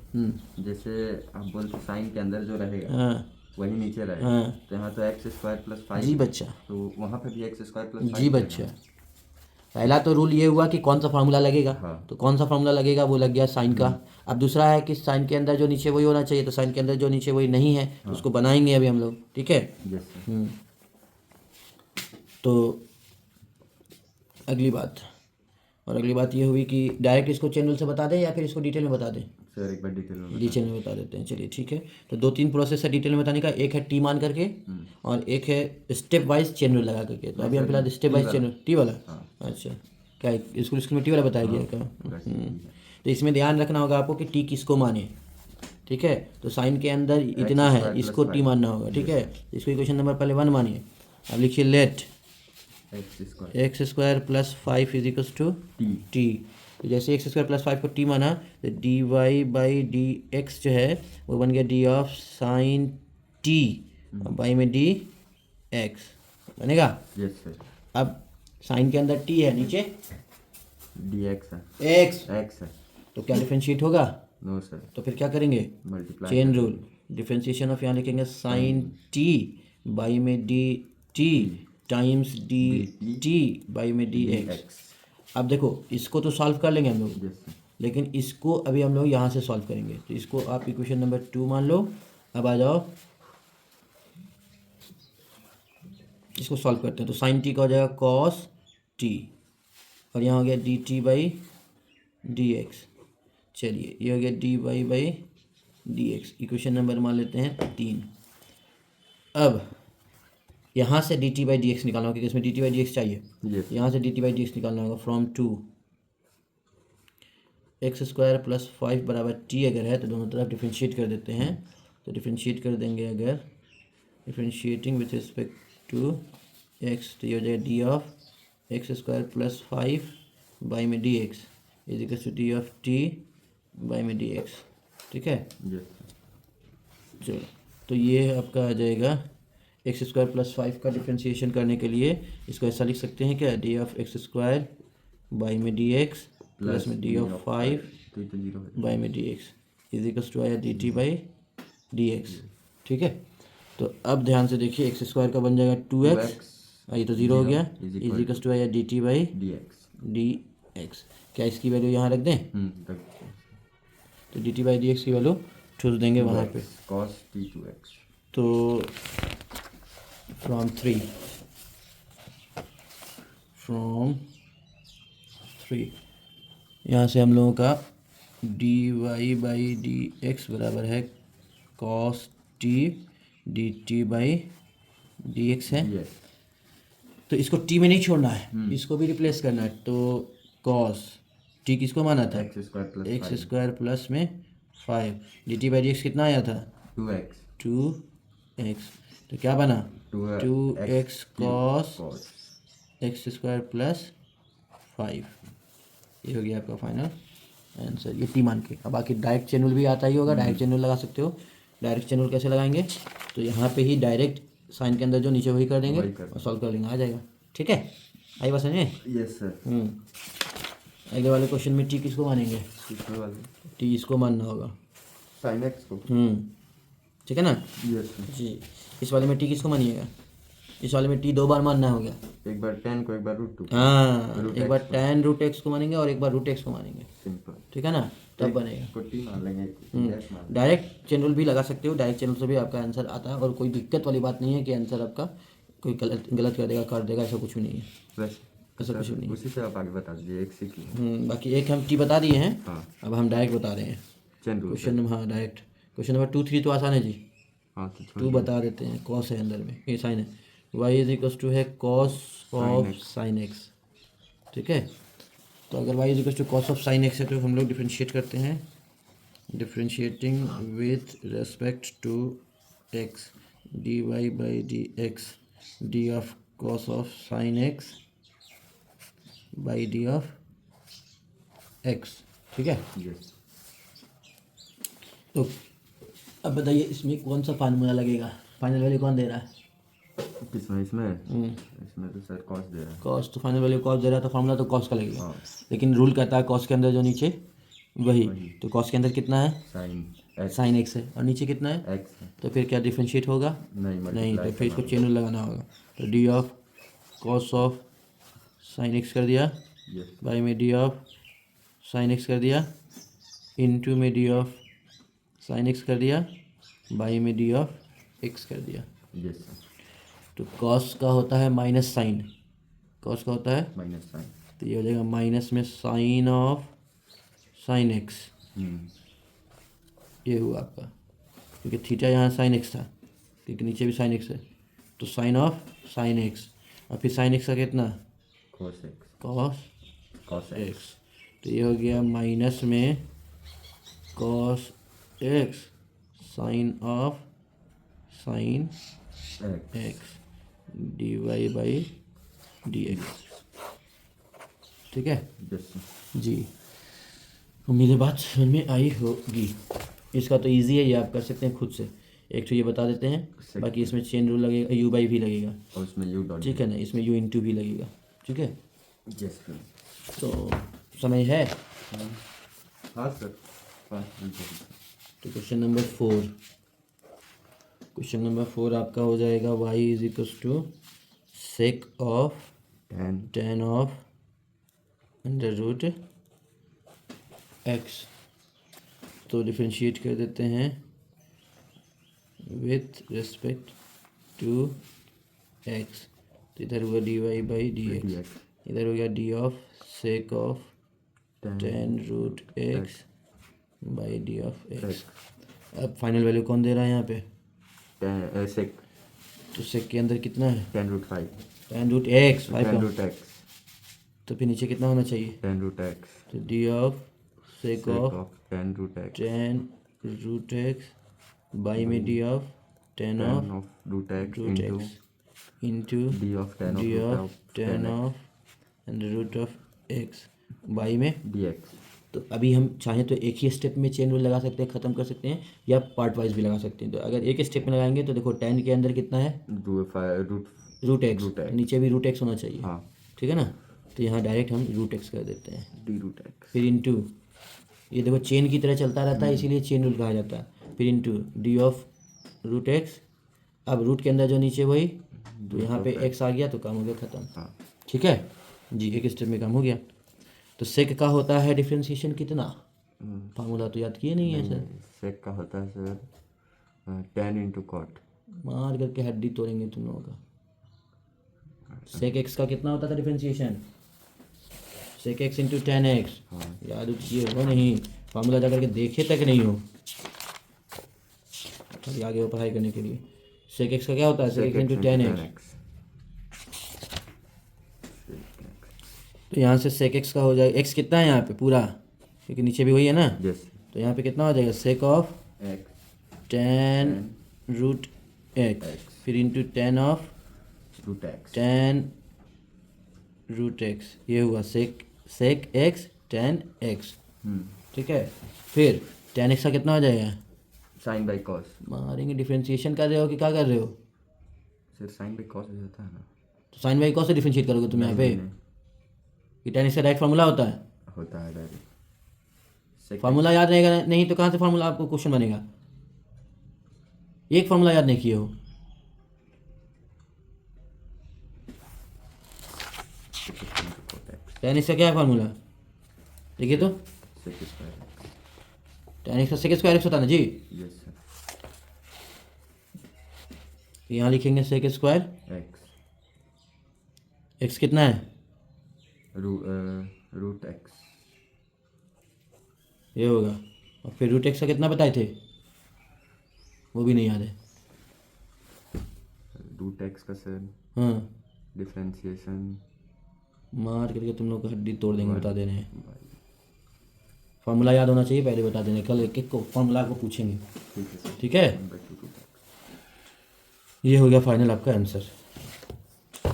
जैसे आप बोलते साइन के अंदर जो रहेगा हाँ वही नीचे रहेगा, हाँ तो यहाँ तो एक्स स्क्वायर प्लस 5, जी बच्चा, तो वहाँ पे भी एक्स स्क्वायर प्लस 5 जी बच्चा। पहला तो रूल ये हुआ कि कौन सा फार्मूला लगेगा, हाँ। तो कौन सा फार्मूला लगेगा, वो लग गया साइन का। अब दूसरा है कि साइन के अंदर जो नीचे वही होना चाहिए, तो साइन के अंदर जो नीचे वही नहीं है, तो उसको बनाएंगे अभी हम लोग, ठीक है। Yes sir. तो अगली बात, और अगली बात ये हुई कि डायरेक्ट इसको चेन रूल से बता दें या फिर इसको डिटेल में बता दें, सर एक बार डिटेल में डिटेल में बता देते हैं, चलिए ठीक है। तो 2-3 प्रोसेस है डिटेल में बताने का, एक है टी मान करके और एक है स्टेप वाइज चेन रूल लगा करके। तो अभी हम फिलहाल step wise chain rule, T वाला, अच्छा क्या स्कूल में टी वाला बताया गया क्या, तो इसमें ध्यान रखना होगा आपको कि टी किसको माने, ठीक है। तो साइन के अंदर इतना है, इसको टी मानना होगा, ठीक है। इसको इक्वेशन नंबर पहले 1 मानिए। अब लिखिए let x square plus 5 is equal to t. तो जैसे एक्स स्क्वायर प्लस 5 को टी माना, तो d y by d x जो है वो बन गया d of sine t, by में डी एक्स बनेगा। Yes sir. अब साइन के अंदर टी है, नीचे डी एक्स है, एक्स, एक्स है, तो क्या डिफरेंशिएट होगा, नो सर, तो फिर क्या करेंगे, multiply chain rule, differentiation of यहाँ लिखेंगे साइन टी बाई में d T times D t by में डी एक्स। अब देखो इसको तो सॉल्व कर लेंगे हम लोग, यस सर। लेकिन इसको अभी हम लोग यहाँ से सॉल्व करेंगे। तो इसको आप इक्वेशन नंबर 2 मान लो। अब आ जाओ इसको सॉल्व करते हैं। तो साइन टी का हो जाएगा कॉस टी और यहाँ हो गया d t by d x. चलिए ये हो गया d y by d x. Equation number मान लेते हैं 3। अब यहाँ से d t by d x निकालना होगा क्योंकि इसमें d t by d x चाहिए। Yes. यहाँ से d t by d x निकालना होगा फ्रॉम 2 एक्स स्क्वायर प्लस 5 बराबर टी अगर है तो दोनों तरफ डिफ्रेंशिएट कर देते हैं। तो डिफ्रेंशिएट कर देंगे अगर differentiating with respect to x तो ये हो जाएगा d of x square plus 5 by में d x is equal to d of t by में डी एक्स। ठीक है, Yes. चलो तो ये आपका आ जाएगा एक्स स्क्वायर प्लस 5 का डिफ्रेंशिएशन करने के लिए इसको ऐसा लिख सकते हैं क्या, d of x square by में डी एक्स प्लस में डी ऑफ 5 तो ये तो 0 है। बाई में d x is equals to आया d t by d x. ठीक है, तो अब ध्यान से देखिए एक्स स्क्वायर का बन जाएगा 2x, ये तो 0 हो गया, इज इक्वल्स टू आया d t by dx। D x. क्या इसकी वैल्यू यहाँ रख दें? तक तो D t by d x की वैल्यू ठूस देंगे वहाँ पे। cos t 2x। तो फ्रॉम 3 यहाँ से हम लोगों का d y by d x बराबर है cos t d t by d x है। Yes। तो इसको टी में नहीं छोड़ना है, इसको भी रिप्लेस करना है। तो कॉस टी किसको माना था? x square plus x square plus में 5 D t by d x कितना आया था? 2x। 2x। तो क्या बना? 2x cos cos। X square plus 5। ये हो गया आपका फाइनल आंसर, ये टी मान के। अब बाकी डायरेक्ट चैनल भी आता ही होगा, डायरेक्ट चैनल लगा सकते हो। डायरेक्ट चैनल कैसे लगाएंगे? तो यहाँ पे ही डायरेक्ट साइन के अंदर जो नीचे वही कर देंगे और सॉल्व कर लेंगे, आ जाएगा। ठीक है, आई बात समझे? Yes sir. अगले वाले क्वेश्चन में टी किसको मानेंगे? किसको वाले? टी इसको मानना होगा। sin x को। ठीक है ना यस सर। जी। इस वाले में टी किसको मानिएगा? इस वाले में टी 2 बार मानना हो गया। एक बार tan को, एक बार √2। हाँ, एक बार tan रूट एक्स को मानेंगे और एक बार रूट एक्स को मानेंगे। सिंपल। ठीक है ना, तब बनेगा। को t मान लेंगे, yes मान डायरेक्ट चैनल भी लगा सकते हो, डायरेक्ट चैनल से भी आपका आंसर आता है और कोई दिक्कत वाली बात नहीं है कि आंसर आपका कोई गलत कर देगा, काट देगा, ऐसा कुछ भी नहीं है। बस ऐसा कुछ भी नहीं है। उसी से आप आगे बता दीजिए, एक सीख लीजिए। बाकी एक हम टी बता दिए हैं, हाँ। अब हम डायरेक्ट बता रहे हैं चैन रूल। क्वेश्चन। हाँ डायरेक्ट क्वेश्चन नंबर 2 3 तो आसान है जी। हाँ तो 2 बता देते हैं। कॉस है अंदर में, ये साइन है, y इज इक्वल टू है कॉस ऑफ साइन एक्स। ठीक है, तो अगर y is equal to cos of sine x है तो हम लोग डिफ्रेंशिएट करते हैं, differentiating with respect to x d y by d x d of cos of sine x by d of x. ठीक है, यस। तो अब बताइए इसमें कौन सा फार्मूला लगेगा? फाइनल वैल्यू कौन दे रहा है? किसमें? इसमें तो सर कॉस दे रहा है। कॉस, तो फाइनल वैल्यू कॉस दे रहा है तो फार्मूला तो कॉस का लगेगा। हाँ। लेकिन रूल कहता है कॉस के अंदर जो नीचे वही, तो कॉस के अंदर कितना है? sin x। साइन एक्स है और नीचे कितना है? x है। तो फिर क्या डिफ्रेंशिएट होगा? नहीं नहीं, तो multiply फिर इसको करना चैनल लगाना होगा। तो D of cos of sine x कर दिया, होगा। यस। बाई में डी ऑफ साइन एक्स कर दिया, इनटू में डी ऑफ साइन एक्स कर दिया, बाई में डी ऑफ एक्स कर दिया। Yes sir. तो कॉस का होता है माइनस साइन, कॉस का होता है, माइनस साइन। तो ये हो जाएगा माइनस में साइन ऑफ साइन एक्स। ये हुआ आपका, क्योंकि थीटा यहाँ साइन एक्स था, क्योंकि नीचे भी साइन एक्स है, तो साइन ऑफ साइन एक्स और फिर साइन एक्स का कितना? cos x। Cos cos x। X. तो ये हो गया माइनस में cos x sine of sine x। X d y by d x. ठीक है यस सर। जी, उम्मीद है बात समझ में आई होगी। इसका तो इजी है, ये आप कर सकते हैं खुद से। एक तो ये बता देते हैं, बाकी इसमें चेन रूल लगेगा, यू बाई भी लगेगा। और उसमें u डॉट। ठीक है ना, इसमें यू इंटू भी लगेगा। ठीक है, यस सर। तो समय है। हाँ सर। तो क्वेश्चन नंबर 4, क्वेश्चन नंबर 4 आपका हो जाएगा y is equal to sec of tan of under root x. तो डिफ्रेंशिएट कर देते हैं विथ रिस्पेक्ट टू एक्स। तो इधर हुआ dy by d x, dx इधर हो गया d of sec of tan root x by d of x. अब फाइनल वैल्यू कौन दे रहा है यहाँ पे? सेक तो सेक के अंदर कितना है? tan√5 ten root x, five का, tan√x तो फिर नीचे कितना होना चाहिए? tan√x तो डी ऑफ सेक ऑफ tan√x tan root x by में d of tan of √x root into x into d of tan of d root of of tan 10x of and root of x by में। dx। तो अभी हम चाहें तो एक ही step में चेन रूल लगा सकते हैं, ख़त्म कर सकते हैं, या पार्ट वाइज भी लगा सकते हैं। तो अगर एक स्टेप में लगाएंगे तो देखो टेन के अंदर कितना है? रूट एक्स, नीचे भी रूट एक्स होना चाहिए, हाँ ठीक है ना। तो यहाँ डायरेक्ट हम रूट एक्स कर देते हैं, d√x फिर इंटू, ये देखो चेन की तरह चलता रहता है इसीलिए चेन रूल कहा जाता है। फिर into d of root x, अब रूट के अंदर जो नीचे वही, तो यहाँ पे एक्स आ गया तो काम हो गया ख़त्म। हाँ ठीक है जी, एक स्टेप में काम हो गया। तो सेक का होता है डिफ्रेंशिएशन कितना? फार्मूला तो याद किए नहीं है सर। सेक का होता है सर tan into cot। मार करके हड्डी तोड़ेंगे तुम लोगों का। सेक एक्स का कितना होता था differentiation? Sec x into tan x, याद किए हो नहीं? फार्मूला जा करके देखे तक नहीं हो, अभी आगे हो पढ़ाई करने के लिए। सेक एक्स का क्या होता है? Sec x into tan x. तो यहाँ से सेक एक्स का हो जाएगा, एक्स कितना है यहाँ पे पूरा, क्योंकि नीचे भी वही है ना। यस तो यहाँ पे कितना हो जाएगा? Sec of x tan root x, फिर into tan of √x tan root x, ये हुआ सेक एक्स टेन एक्स, ठीक है। फिर टेन एक्स का कितना हो जाएगा? sin by cos। मारेंगे, डिफ्रेंशिएशन कर रहे हो कि क्या कर रहे हो? सर sin by cos हो जाता है ना। तो साइन बाई कॉस से डिफ्रेंशिएट करोगे तुम यहाँ पे? नहीं, कि टेन एक्स का डायरेक्ट फार्मूला होता है? होता है डायरेक्ट। फार्मूला याद रहेगा नहीं तो कहाँ से फार्मूला आपको क्वेश्चन बनेगा? एक फार्मूला याद नहीं किए हो। टेन एक्स का क्या है फार्मूला? देखिए तो, sec square टेन एक्स का सेक स्क्वायर एक्स होता है ना जी। Yes sir. यहाँ लिखेंगे सेक स्क्वायर x एक्स कितना है? √x ये होगा, और फिर रूट एक्स का कितना बताए थे? वो भी नहीं याद है। √x का सर हाँ, डिफरेंशिएशन मार करके तुम लोग को हड्डी तोड़ देंगे, बता दे रहे हैं। फार्मूला याद होना चाहिए, पहले बता देने, कल एक एक को फार्मूला को पूछेंगे, ठीक है सर। ठीक है। 1/2 ये हो गया फाइनल आपका आंसर।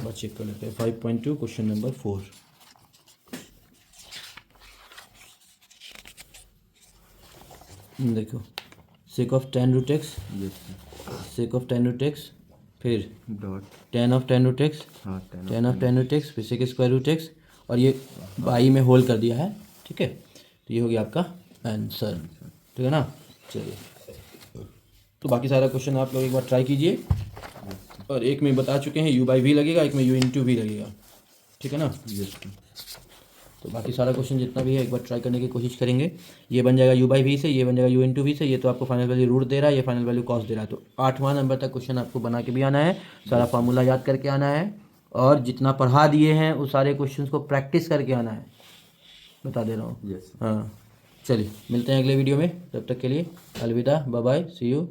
बस चेक कर लेते हैं 5.2 क्वेश्चन नंबर 4। देखो, sec of tan root x, yes sir. Sec of tan root x, फिर dot tan of tan root x, हाँ tan of tan root x, फिर सेक स्क्वायर रूट एक्स, और ये बाई में होल कर दिया है, ठीक है। तो ये हो गया आपका आंसर, ठीक है ना। चलिए, तो बाकी सारा क्वेश्चन आप लोग एक बार ट्राई कीजिए, और एक में बता चुके हैं u/v लगेगा, एक में u/v लगेगा, ठीक है ना। Yes sir. तो बाकी सारा क्वेश्चन जितना भी है एक बार ट्राई करने की कोशिश करेंगे। ये बन जाएगा u/v से, ये बन जाएगा u/v से, ये तो आपको फाइनल वैल्यू रूट दे रहा है, ये फाइनल वैल्यू कॉस दे रहा है। तो 8वां नंबर तक क्वेश्चन आपको बना के भी आना है, सारा फार्मूला याद करके आना है, और जितना पढ़ा दिए हैं उस सारे क्वेश्चन को प्रैक्टिस करके आना है, बता दे रहा हूँ। यस। हाँ, चलिए मिलते हैं अगले वीडियो में, तब तक के लिए अलविदा, बाय बाय, सी यू।